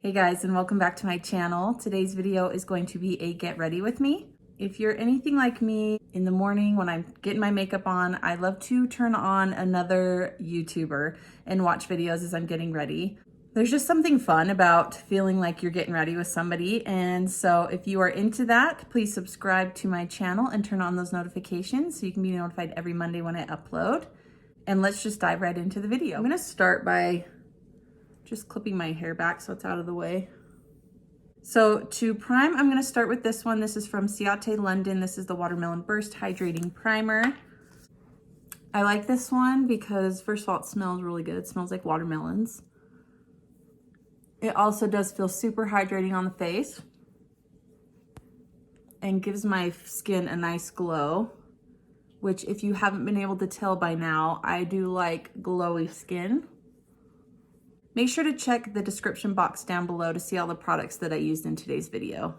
Hey guys, and welcome back to my channel. Today's video is going to be a get ready with me. If you're anything like me, in the morning when I'm getting my makeup on, I love to turn on another YouTuber and watch videos as I'm getting ready. There's just something fun about feeling like you're getting ready with somebody. And so if you are into that, please subscribe to my channel and turn on those notifications so you can be notified every Monday when I upload. And let's just dive right into the video. I'm gonna start by just clipping my hair back so it's out of the way. So to prime, I'm gonna start with this one. This is from Ciate, London. This is the Watermelon Burst Hydrating Primer. I like this one because first of all, it smells really good. It smells like watermelons. It also does feel super hydrating on the face and gives my skin a nice glow, which if you haven't been able to tell by now, I do like glowy skin. Make sure to check the description box down below to see all the products that I used in today's video.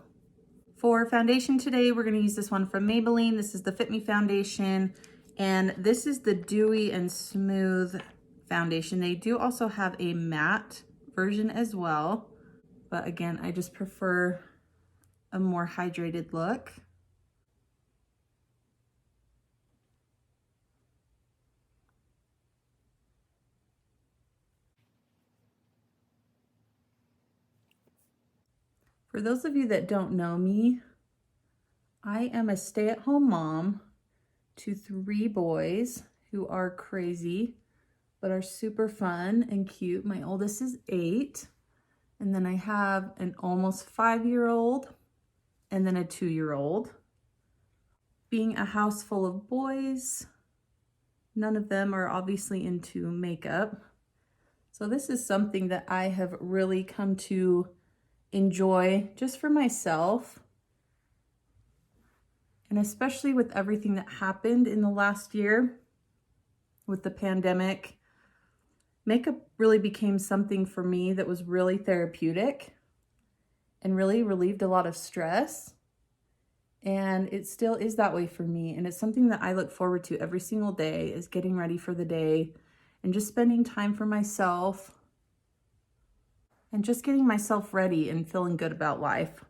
For foundation today, we're gonna use this one from Maybelline. This is the Fit Me foundation, and this is the Dewy and Smooth foundation. They do also have a matte version as well, but again, I just prefer a more hydrated look. For those of you that don't know me, I am a stay-at-home mom to 3 boys who are crazy, but are super fun and cute. My oldest is 8, and then I have an almost 5-year-old, and then a 2-year-old. Being a house full of boys, none of them are obviously into makeup. So this is something that I have really come to enjoy just for myself. And especially with everything that happened in the last year with the pandemic, makeup really became something for me that was really therapeutic and really relieved a lot of stress. And it still is that way for me. And it's something that I look forward to every single day, is getting ready for the day and just spending time for myself and just getting myself ready and feeling good about life.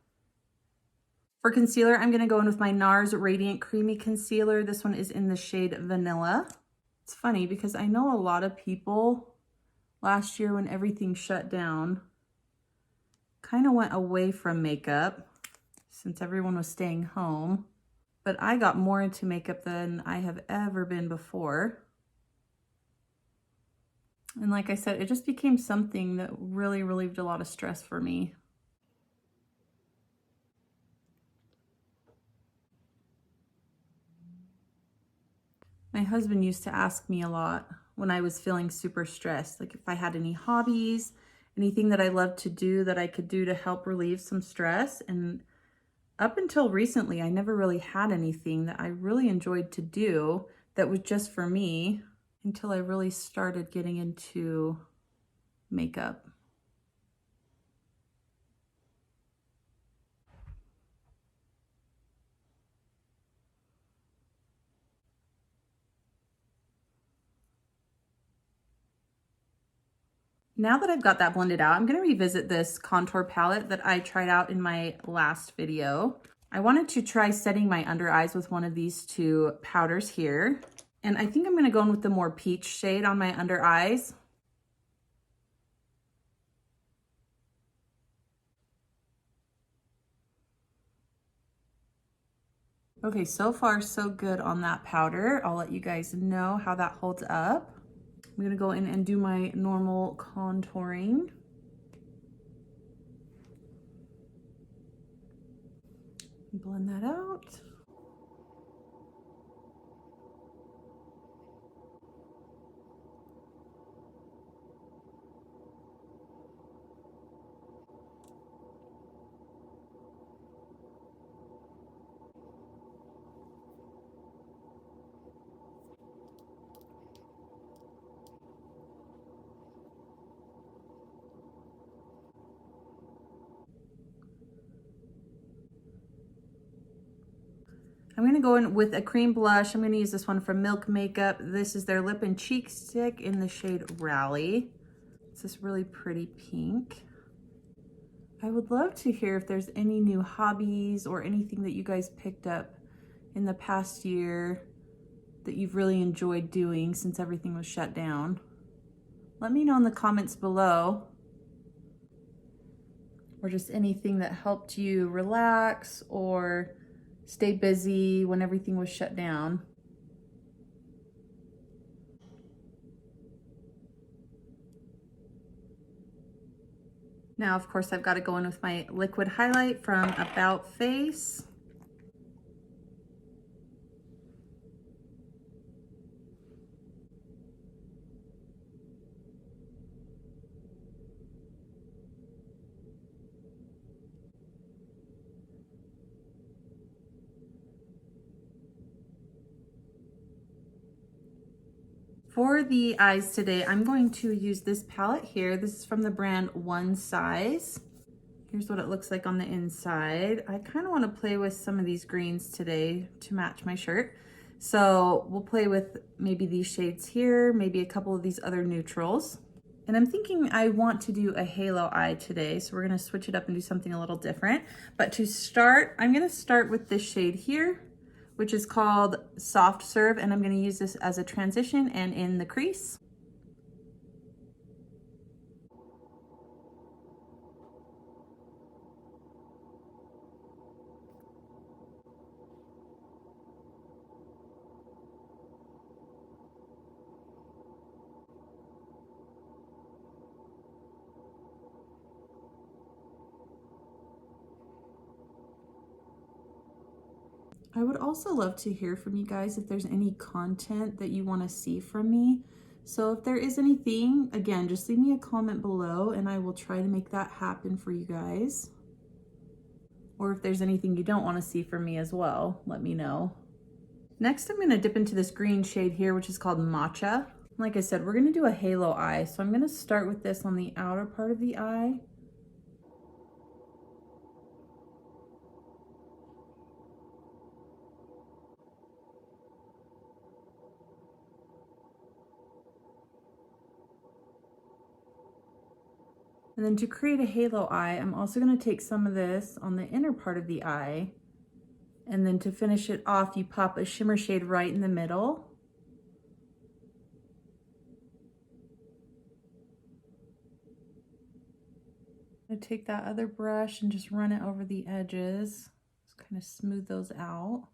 For concealer, I'm gonna go in with my NARS Radiant Creamy Concealer. This one is in the shade Vanilla. It's funny because I know a lot of people last year when everything shut down kind of went away from makeup since everyone was staying home, but I got more into makeup than I have ever been before. And like I said, it just became something that really relieved a lot of stress for me. My husband used to ask me a lot when I was feeling super stressed, like if I had any hobbies, anything that I loved to do that I could do to help relieve some stress. And up until recently, I never really had anything that I really enjoyed to do that was just for me, until I really started getting into makeup. Now that I've got that blended out, I'm gonna revisit this contour palette that I tried out in my last video. I wanted to try setting my under eyes with one of these 2 powders here. And I think I'm gonna go in with the more peach shade on my under eyes. Okay, so far so good on that powder. I'll let you guys know how that holds up. I'm gonna go in and do my normal contouring. Blend that out. I'm gonna go in with a cream blush. I'm gonna use this one from Milk Makeup. This is their Lip and Cheek Stick in the shade Rally. It's this really pretty pink. I would love to hear if there's any new hobbies or anything that you guys picked up in the past year that you've really enjoyed doing since everything was shut down. Let me know in the comments below. Or just anything that helped you relax or stay busy when everything was shut down. Now, of course, I've got to go in with my liquid highlight from About Face. For the eyes today, I'm going to use this palette here. This is from the brand One Size. Here's what it looks like on the inside. I kind of want to play with some of these greens today to match my shirt. So we'll play with maybe these shades here, maybe a couple of these other neutrals. And I'm thinking I want to do a halo eye today. So we're going to switch it up and do something a little different. But to start, I'm going to start with this shade here, which is called Soft Serve, and I'm going to use this as a transition and in the crease. I would also love to hear from you guys if there's any content that you want to see from me. So if there is anything, again, just leave me a comment below and I will try to make that happen for you guys. Or if there's anything you don't want to see from me as well, let me know. Next, I'm going to dip into this green shade here, which is called Matcha. Like I said, we're going to do a halo eye. So I'm going to start with this on the outer part of the eye. And then to create a halo eye, I'm also going to take some of this on the inner part of the eye. And then to finish it off, you pop a shimmer shade right in the middle. I'm going to take that other brush and just run it over the edges. Just kind of smooth those out.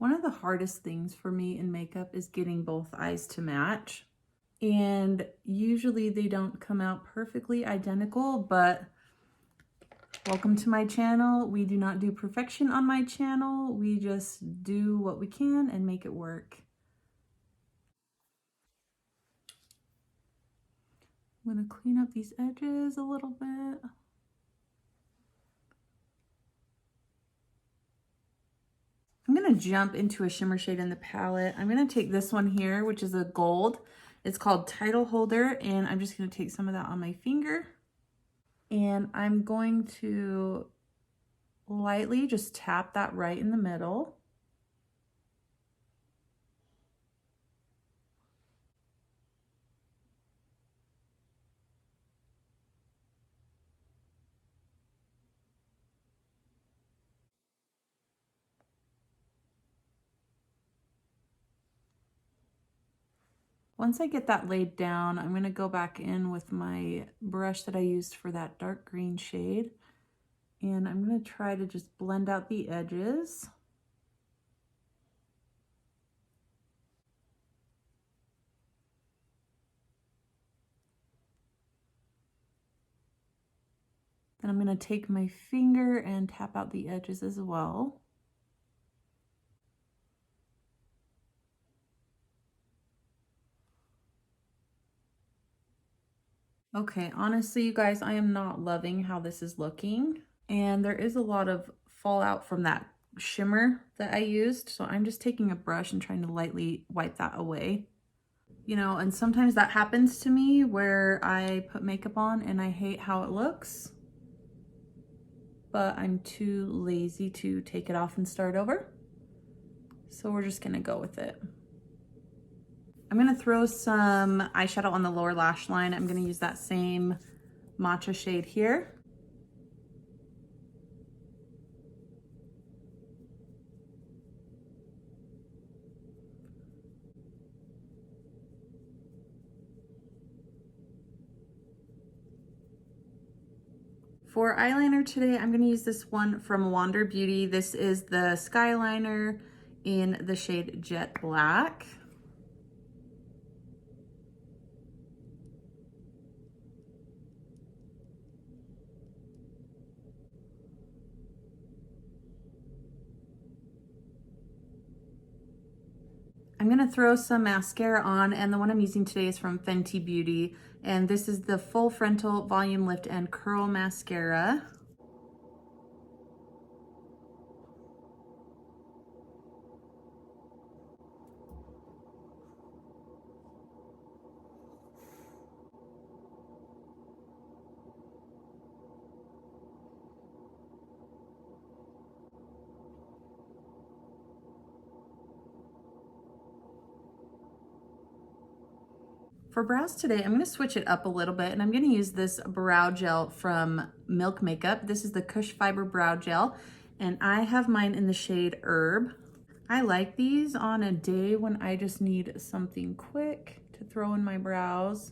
One of the hardest things for me in makeup is getting both eyes to match. And usually they don't come out perfectly identical, but welcome to my channel. We do not do perfection on my channel. We just do what we can and make it work. I'm going to clean up these edges a little bit. I'm going to jump into a shimmer shade in the palette. I'm going to take this one here, which is a gold. It's called Title Holder, and I'm just going to take some of that on my finger. And I'm going to lightly just tap that right in the middle. Once I get that laid down, I'm going to go back in with my brush that I used for that dark green shade. And I'm going to try to just blend out the edges. Then I'm going to take my finger and tap out the edges as well. Okay, honestly, you guys, I am not loving how this is looking. And there is a lot of fallout from that shimmer that I used. So I'm just taking a brush and trying to lightly wipe that away. You know, and sometimes that happens to me where I put makeup on and I hate how it looks, but I'm too lazy to take it off and start over. So we're just gonna go with it. I'm gonna throw some eyeshadow on the lower lash line. I'm gonna use that same matcha shade here. For eyeliner today, I'm going to use this one from Wander Beauty. This is the Skyliner in the shade Jet Black. I'm going to throw some mascara on, and the one I'm using today is from Fenty Beauty, and this is the Full Frontal Volume Lift and Curl Mascara. For brows today, I'm going to switch it up a little bit, and I'm going to use this brow gel from Milk Makeup. This is the Kush Fiber Brow Gel, and I have mine in the shade Herb. I like these on a day when I just need something quick to throw in my brows.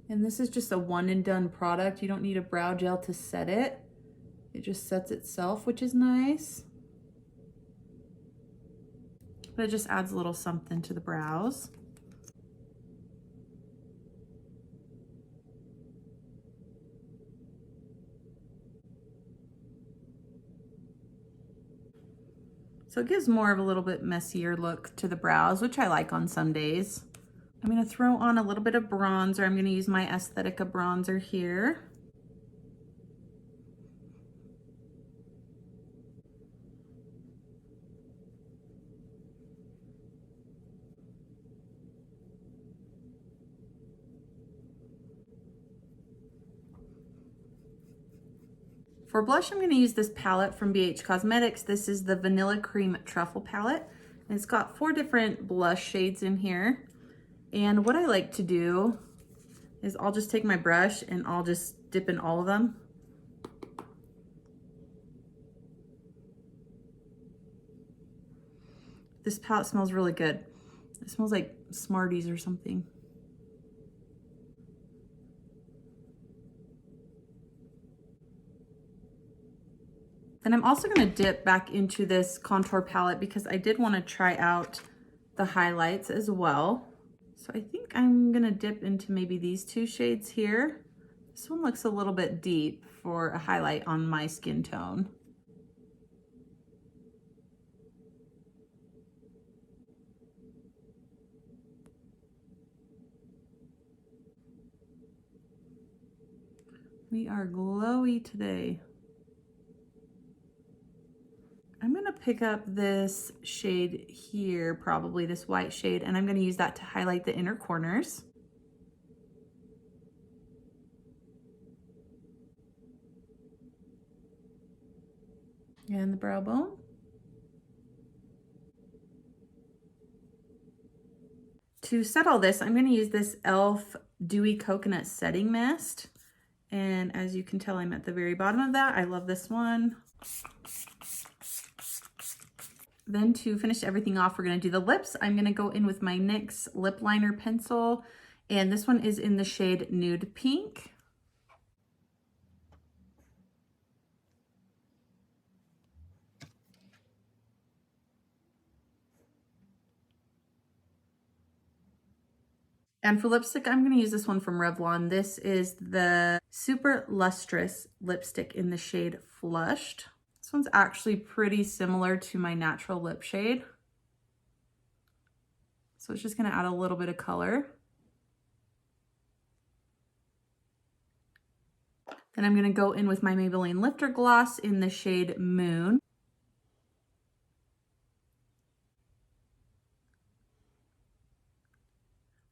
And this is just a one and done product. You don't need a brow gel to set it. It just sets itself, which is nice. But it just adds a little something to the brows. So it gives more of a little bit messier look to the brows, which I like on some days. I'm going to throw on a little bit of bronzer. I'm going to use my Aesthetica bronzer here. For blush, I'm going to use this palette from BH Cosmetics. This is the Vanilla Cream Truffle palette. And it's got 4 different blush shades in here. And what I like to do is I'll just take my brush and I'll just dip in all of them. This palette smells really good. It smells like Smarties or something. Then I'm also going to dip back into this contour palette because I did want to try out the highlights as well. So I think I'm going to dip into maybe these 2 shades here. This one looks a little bit deep for a highlight on my skin tone. We are glowy today. I'm going to pick up this shade here, probably this white shade, and I'm going to use that to highlight the inner corners. And the brow bone. To set all this, I'm going to use this e.l.f. Dewy Coconut Setting Mist. And as you can tell, I'm at the very bottom of that. I love this one. Then to finish everything off, we're going to do the lips. I'm going to go in with my NYX lip liner pencil, and this one is in the shade Nude Pink. And for lipstick, I'm going to use this one from Revlon. This is the Super Lustrous lipstick in the shade Flushed. This one's actually pretty similar to my natural lip shade. So it's just going to add a little bit of color. Then I'm going to go in with my Maybelline Lifter Gloss in the shade Moon.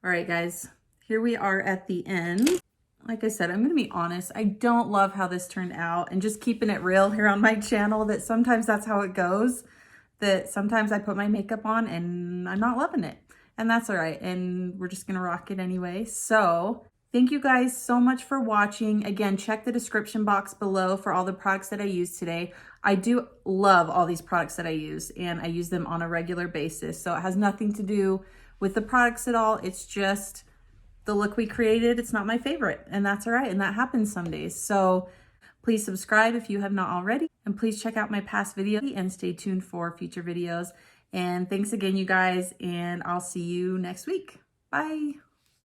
All right, guys, here we are at the end. Like I said, I'm gonna be honest, I don't love how this turned out, and just keeping it real here on my channel, that sometimes that's how it goes, that sometimes I put my makeup on and I'm not loving it, and that's all right, and we're just gonna rock it anyway. So thank you guys so much for watching. Again, check the description box below for all the products that I used today. I do love all these products that I use, and I use them on a regular basis, so it has nothing to do with the products at all. It's just the look we created. It's not my favorite, and that's all right, and that happens some days. So please subscribe if you have not already, and please check out my past videos and stay tuned for future videos. And thanks again, you guys, and I'll see you next week. Bye.